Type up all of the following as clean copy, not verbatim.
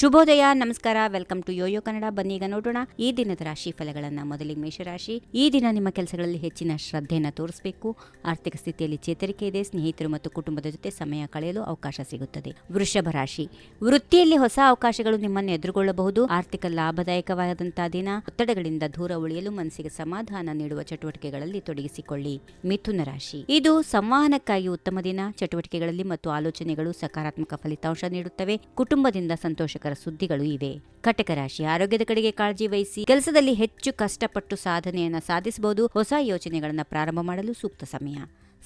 ಶುಭೋದಯ, ನಮಸ್ಕಾರ, welcome to Yoyo Kannada. ಬನ್ನಿ ಈಗ ನೋಡೋಣ ಈ ದಿನದ ರಾಶಿ ಫಲಗಳನ್ನ. ಮೊದಲಿಗೆ ಮೇಷರಾಶಿ. ಈ ದಿನ ನಿಮ್ಮ ಕೆಲಸಗಳಲ್ಲಿ ಹೆಚ್ಚಿನ ಶ್ರದ್ಧೆಯನ್ನು ತೋರಿಸಬೇಕು. ಆರ್ಥಿಕ ಸ್ಥಿತಿಯಲ್ಲಿ ಚೇತರಿಕೆ ಇದೆ. ಸ್ನೇಹಿತರು ಮತ್ತು ಕುಟುಂಬದ ಜೊತೆ ಸಮಯ ಕಳೆಯಲು ಅವಕಾಶ ಸಿಗುತ್ತದೆ. ವೃಷಭ ರಾಶಿ. ವೃತ್ತಿಯಲ್ಲಿ ಹೊಸ ಅವಕಾಶಗಳು ನಿಮ್ಮನ್ನು ಎದುರುಗೊಳ್ಳಬಹುದು. ಆರ್ಥಿಕ ಲಾಭದಾಯಕವಾದಂತಹ ದಿನ. ಒತ್ತಡಗಳಿಂದ ದೂರ ಉಳಿಯಲು ಮನಸ್ಸಿಗೆ ಸಮಾಧಾನ ನೀಡುವ ಚಟುವಟಿಕೆಗಳಲ್ಲಿ ತೊಡಗಿಸಿಕೊಳ್ಳಿ. ಮಿಥುನ ರಾಶಿ. ಇದು ಸಂವಹನಕ್ಕಾಗಿ ಉತ್ತಮ ದಿನ. ಚಟುವಟಿಕೆಗಳಲ್ಲಿ ಮತ್ತು ಆಲೋಚನೆಗಳು ಸಕಾರಾತ್ಮಕ ಫಲಿತಾಂಶ ನೀಡುತ್ತವೆ. ಕುಟುಂಬದಿಂದ ಸಂತೋಷಕರ ಸುದ್ದಿಗಳು ಇವೆ. ಕಟಕ ರಾಶಿ. ಆರೋಗ್ಯದ ಕಡೆಗೆ ಕಾಳಜಿ ವಹಿಸಿ. ಕೆಲಸದಲ್ಲಿ ಹೆಚ್ಚು ಕಷ್ಟಪಟ್ಟು ಸಾಧನೆಯನ್ನು ಸಾಧಿಸಬಹುದು. ಹೊಸ ಯೋಜನೆಗಳನ್ನು ಪ್ರಾರಂಭ ಮಾಡಲು ಸೂಕ್ತ ಸಮಯ.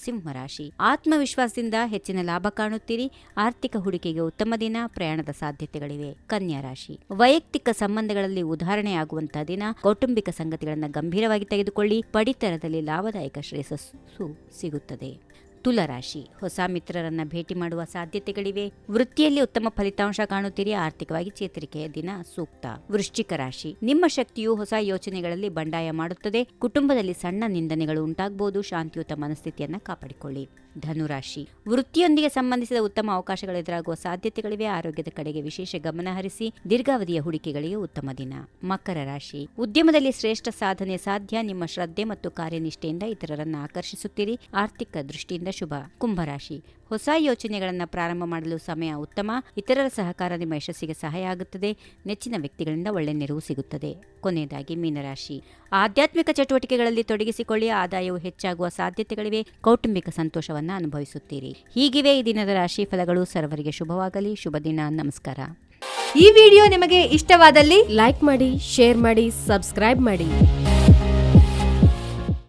ಸಿಂಹರಾಶಿ. ಆತ್ಮವಿಶ್ವಾಸದಿಂದ ಹೆಚ್ಚಿನ ಲಾಭ ಕಾಣುತ್ತೀರಿ. ಆರ್ಥಿಕ ಹೂಡಿಕೆಗೆ ಉತ್ತಮ ದಿನ. ಪ್ರಯಾಣದ ಸಾಧ್ಯತೆಗಳಿವೆ. ಕನ್ಯಾ ರಾಶಿ. ವೈಯಕ್ತಿಕ ಸಂಬಂಧಗಳಲ್ಲಿ ಉದಾಹರಣೆಯಾಗುವಂತಹ ದಿನ. ಕೌಟುಂಬಿಕ ಸಂಗತಿಗಳನ್ನು ಗಂಭೀರವಾಗಿ ತೆಗೆದುಕೊಳ್ಳಿ. ಪಡಿತರದಲ್ಲಿ ಲಾಭದಾಯಕ ಶ್ರೇಯಸ್ಸು ಸಿಗುತ್ತದೆ. ತುಲಾರಾಶಿ. ಹೊಸ ಮಿತ್ರರನ್ನ ಭೇಟಿ ಮಾಡುವ ಸಾಧ್ಯತೆಗಳಿವೆ. ವೃತ್ತಿಯಲ್ಲಿ ಉತ್ತಮ ಫಲಿತಾಂಶ ಕಾಣುತ್ತೀರಿ. ಆರ್ಥಿಕವಾಗಿ ಚೇತರಿಕೆಯ ದಿನ ಸೂಕ್ತ. ವೃಶ್ಚಿಕ ರಾಶಿ. ನಿಮ್ಮ ಶಕ್ತಿಯು ಹೊಸ ಯೋಚನೆಗಳಲ್ಲಿ ಬಂಡಾಯ ಮಾಡುತ್ತದೆ. ಕುಟುಂಬದಲ್ಲಿ ಸಣ್ಣ ನಿಂದನೆಗಳು ಉಂಟಾಗಬಹುದು. ಶಾಂತಿಯುತ ಮನಸ್ಥಿತಿಯನ್ನ ಕಾಪಾಡಿಕೊಳ್ಳಿ. ಧನುರಾಶಿ. ವೃತ್ತಿಯೊಂದಿಗೆ ಸಂಬಂಧಿಸಿದ ಉತ್ತಮ ಅವಕಾಶಗಳು ಎದುರಾಗುವ ಸಾಧ್ಯತೆಗಳಿವೆ. ಆರೋಗ್ಯದ ಕಡೆಗೆ ವಿಶೇಷ ಗಮನ ಹರಿಸಿ. ದೀರ್ಘಾವಧಿಯ ಹೂಡಿಕೆಗಳಿಗೆ ಉತ್ತಮ ದಿನ. ಮಕರ ರಾಶಿ. ಉದ್ಯಮದಲ್ಲಿ ಶ್ರೇಷ್ಠ ಸಾಧನೆ ಸಾಧ್ಯ. ನಿಮ್ಮ ಶ್ರದ್ಧೆ ಮತ್ತು ಕಾರ್ಯನಿಷ್ಠೆಯಿಂದ ಇತರರನ್ನು ಆಕರ್ಷಿಸುತ್ತೀರಿ. ಆರ್ಥಿಕ ದೃಷ್ಟಿಯಿಂದ ಶುಭ. ಕುಂಭರಾಶಿ. ಹೊಸ ಯೋಚನೆಗಳನ್ನು ಪ್ರಾರಂಭ ಮಾಡಲು ಸಮಯ ಉತ್ತಮ. ಇತರರ ಸಹಕಾರ ನಿಮ್ಮ ಯಶಸ್ಸಿಗೆ ಸಹಾಯ ಆಗುತ್ತದೆ. ನೆಚ್ಚಿನ ವ್ಯಕ್ತಿಗಳಿಂದ ಒಳ್ಳೆ ನೆರವು ಸಿಗುತ್ತದೆ. ಕೊನೆಯದಾಗಿ ಮೀನರಾಶಿ. ಆಧ್ಯಾತ್ಮಿಕ ಚಟುವಟಿಕೆಗಳಲ್ಲಿ ತೊಡಗಿಸಿಕೊಳ್ಳಿ. ಆದಾಯವು ಹೆಚ್ಚಾಗುವ ಸಾಧ್ಯತೆಗಳಿವೆ. ಕೌಟುಂಬಿಕ ಸಂತೋಷವನ್ನು ಅನುಭವಿಸುತ್ತೀರಿ. ಹೀಗಿವೆ ಈ ದಿನದ ರಾಶಿ ಫಲಗಳು. ಸರ್ವರಿಗೆ ಶುಭವಾಗಲಿ. ಶುಭ ದಿನ. ನಮಸ್ಕಾರ. ಈ ವಿಡಿಯೋ ನಿಮಗೆ ಇಷ್ಟವಾದಲ್ಲಿ ಲೈಕ್ ಮಾಡಿ, ಶೇರ್ ಮಾಡಿ, ಸಬ್ಸ್ಕ್ರೈಬ್ ಮಾಡಿ.